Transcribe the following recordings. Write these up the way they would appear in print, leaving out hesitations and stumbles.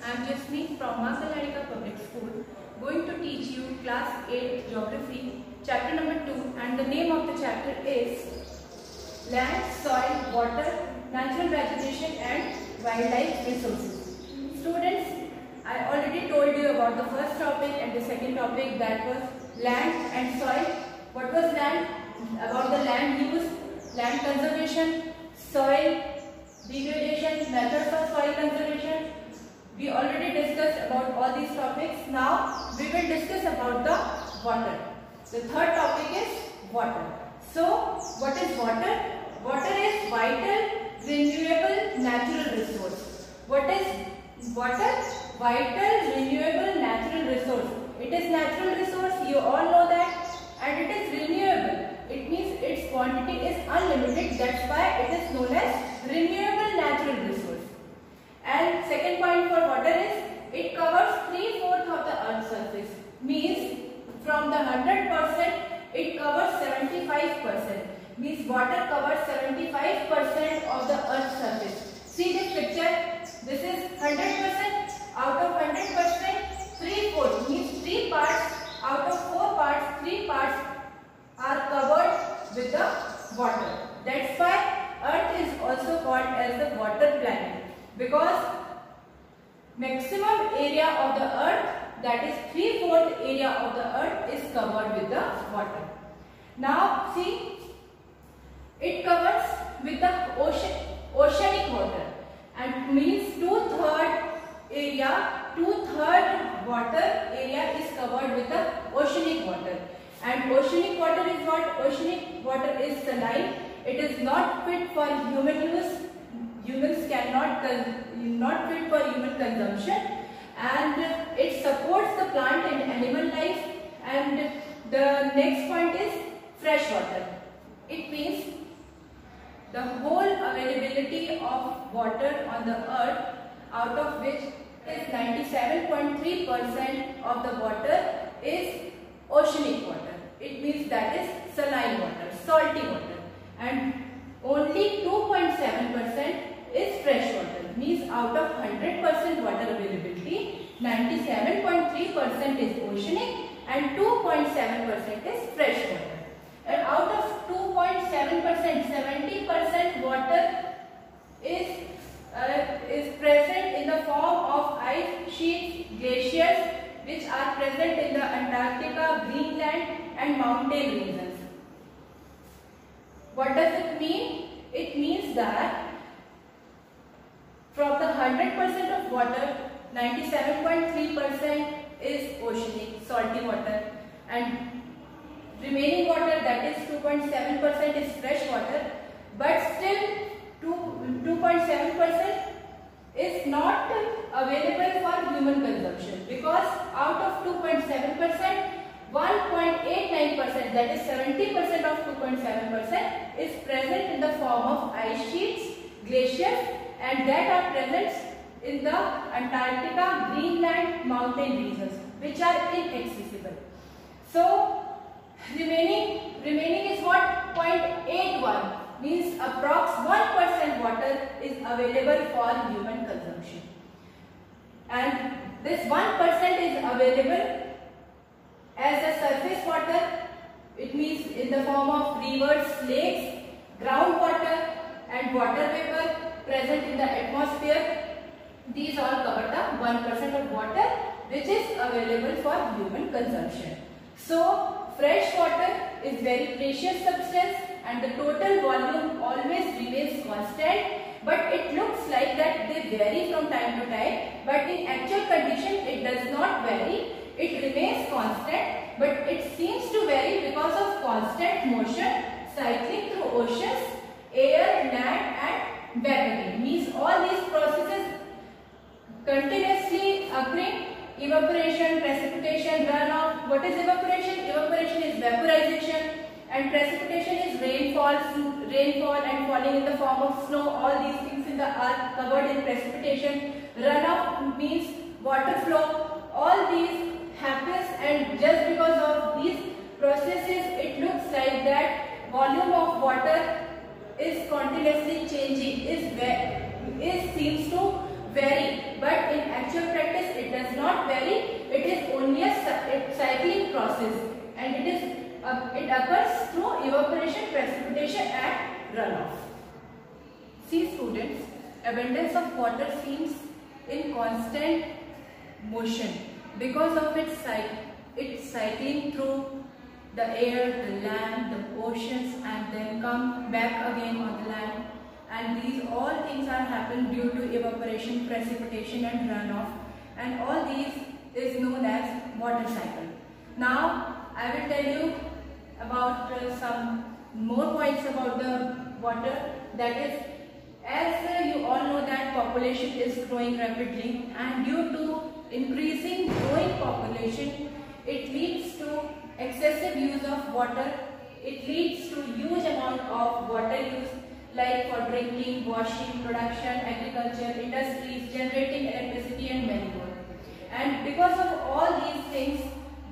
I am Jasmeet from Maa Kalyanika Public School, going to teach you class 8 geography, chapter number 2, and the name of the chapter is Land, Soil, Water, Natural Vegetation and Wildlife Resources. Students, I already told you about the first topic and the second topic, that was land and soil. What was land? About the land use, land conservation, soil degradation, methods of soil conservation. We already discussed about all these topics. Now we will discuss about the water. The third topic is water. So what is water? Water is vital, renewable, natural resource. What is water? Vital, renewable, natural resource. It is natural resource, you all know that, and it is renewable. It means its quantity is unlimited. That's why it is known as renewable natural resource. And second point for water is it covers 3/4 of the earth's surface. Means from the 100% it covers 75%. Means water covers 75% of the earth's surface. See this picture. This is 100%. Out of 100%, 3/4 means 3 parts. Out of 4 parts, 3 parts are covered with the water. That's why Earth is also called as the water planet, because maximum area of the Earth, that is 3/4 area of the Earth, is covered with the water. Now see, it covers with the oceanic water, and means 2/3 area, 2/3 water area is covered with the oceanic water. And oceanic water is what? Oceanic water is saline. It is not fit for human use. Humans not fit for human consumption, and it supports the plant and animal life. And the next point is fresh water. It means the whole availability of water on the earth, out of which is 97.3% of the water is oceanic water. It means that is saline water, salty water, and only 2.7% is fresh water. Means out of 100% water availability, 97.3% is oceanic and 2.7% is fresh water. And out of 2.7%, 70% water is present in the form of ice sheets, glaciers, which are present in the Antarctica, Greenland and mountain regions. What does it mean? It means that from the 100% of water, 97.3% is oceanic, salty water, and remaining water, that is 2.7% is fresh water, but still 2.7% is not available for human consumption, because out of 2.7%, 1.89%, that is 70% of 2.7% is present in the form of ice sheets, glaciers, and that are present in the Antarctica, Greenland, mountain regions, which are inaccessible. So remaining is what? 0.81, means approx 1% water is available for human consumption, and this 1% is available as a surface water. It means in the form of rivers, lakes, groundwater and water vapor present in the atmosphere. These all cover the 1% of water which is available for human consumption. So fresh water is very precious substance, and the total volume always remains constant, but it looks like that they vary from time to time, but in actual condition it does not vary. It remains constant, but it seems to vary because of constant motion cycling through oceans, air, land and vaporing. Means all these processes continuously occurring. Evaporation, precipitation, runoff. What is evaporation? Evaporation is vaporization, and precipitation is rainfall and falling in the form of snow. All these things in the earth covered in precipitation. Runoff means water flow. All these happens, and just because of these processes, it looks like that volume of water is continuously changing, seems to vary, but in actual practice evaporation, precipitation and runoff. See students, abundance of water seems in constant motion because of its cycling through the air, the land, the oceans, and then come back again on the land. And these all things are happen due to evaporation, precipitation and runoff, and all these is known as water cycle. Now I will tell you about some more points about the water. That is, as you all know that population is growing rapidly, and due to increasing growing population, it leads to excessive use of water. It leads to huge amount of water use, like for drinking, washing, production, agriculture, industries, generating electricity and many more. And because of all these things,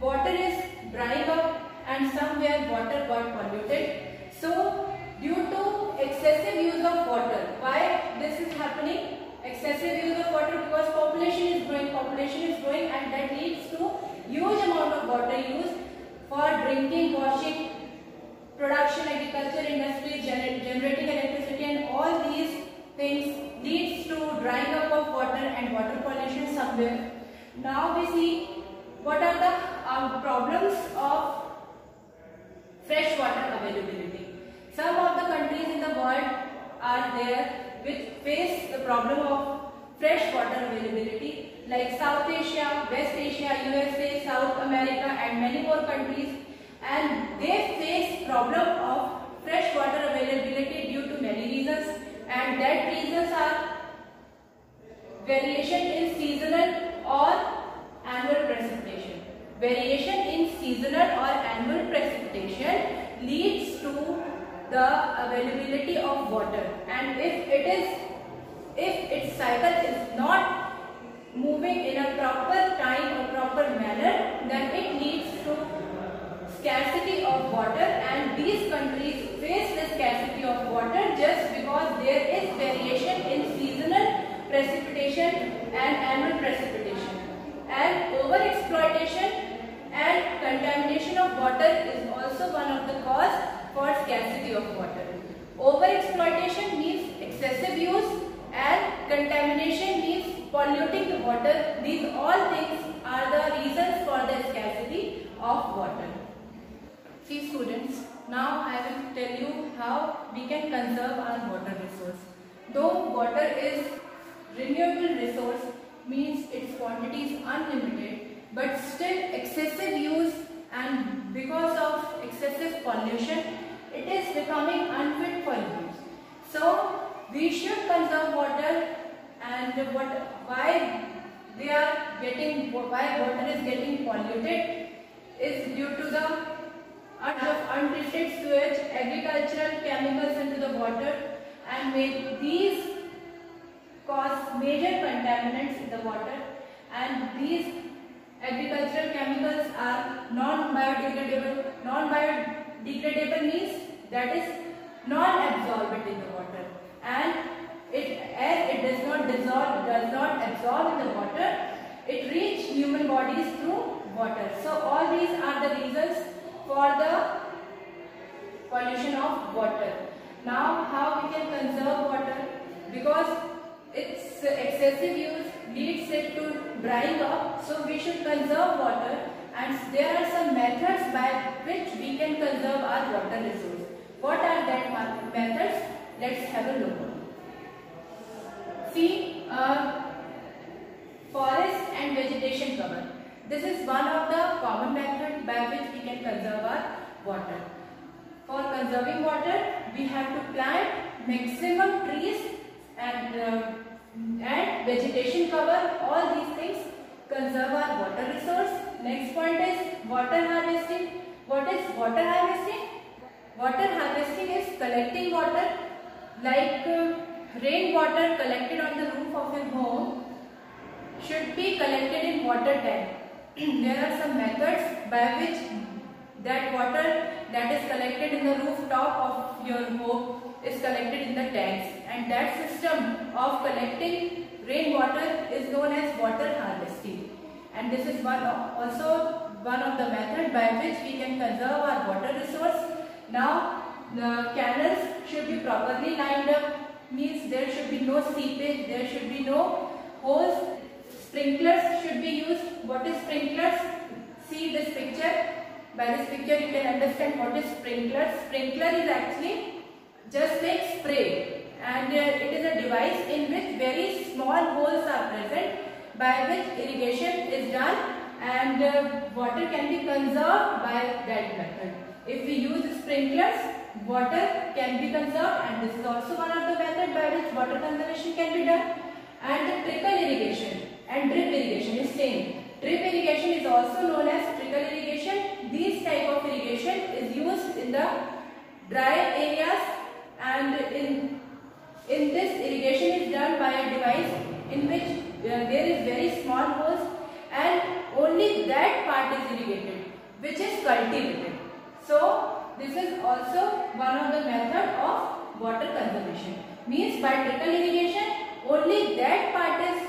water is drying up and somewhere water got polluted. So due to excessive use of water, why this is happening? Excessive use of water because population is growing and that leads to huge amount of water use for drinking, washing, production, agriculture, industries, generating electricity, and all these things leads to drying up of water and water pollution somewhere. Now we see what are the problems of fresh water availability. Some of the countries in the world are there which face the problem of fresh water availability, like South Asia, West Asia, USA, South America and many more countries, and they face problem of fresh water availability due to many reasons, and that reasons are variation in seasonal or annual precipitation. Variation in seasonal or annual precipitation leads to the availability of water, and if its cycle is not moving in a proper time or proper manner, then it leads to scarcity of water, and these countries face the scarcity of water just because there is variation in seasonal precipitation and annual precipitation. And overexploitation and contamination of water is also one of the cause for scarcity of water. Overexploitation means excessive use and contamination means polluting the water. These all things are the reasons for the scarcity of water. See students, now I will tell you how we can conserve our water resource. Though water is renewable resource, means its quantity is unlimited, but still excessive use and because of excessive pollution, it is becoming unfit for use. So we should conserve water, and why water is getting polluted is due to the untreated sewage, agricultural chemicals into the water, and these cause major contaminants in the water, and these agricultural chemicals are non-biodegradable. Non-biodegradable means that is non-absorbent in the water, and as it does not absorb in the water, it reaches human bodies through water. So all these are the reasons for the pollution of water. Now how we can conserve water? Because its excessive use leads it to drying up, so we should conserve water, and there are some methods by which we can conserve our water resource. What are that methods? Let's have a look. See, forest and vegetation cover. This is one of the common methods by which we can conserve our water. For conserving water, we have to plant maximum trees and vegetation cover. All these things conserve our water resource. Next point is water harvesting. What is water harvesting? Water harvesting is collecting water, like rainwater collected on the roof of your home should be collected in water tank. There are some methods by which that water that is collected in the rooftop of your home is collected in the tanks, and that system of collecting rainwater is known as water harvesting, and this is also one of the methods by which we can conserve our water resource. Now The canals should be properly lined up, means there should be no seepage, there should be no holes. Sprinklers should be used. What is sprinklers? See this picture. By this picture you can understand what is sprinkler. Sprinkler is actually just like spray, and it is a device in which very small holes are present by which irrigation is done, and water can be conserved by that method. If we use sprinklers, water can be conserved, and this is also one of the methods by which water conservation can be done. And the trickle irrigation and drip irrigation is same. Drip irrigation is also known as trickle irrigation. This type of irrigation is used in the dry areas, and in this irrigation is done by a device in which there is very small holes, and only that part is irrigated which is cultivated. So this is also one of the method of water conservation. Means by trickle irrigation only that part is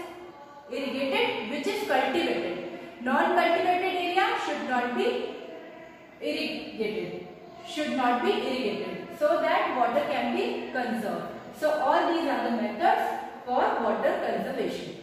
irrigated which is cultivated. Non-cultivated area should not be irrigated. So that water can be conserved. So all these are the methods for water conservation.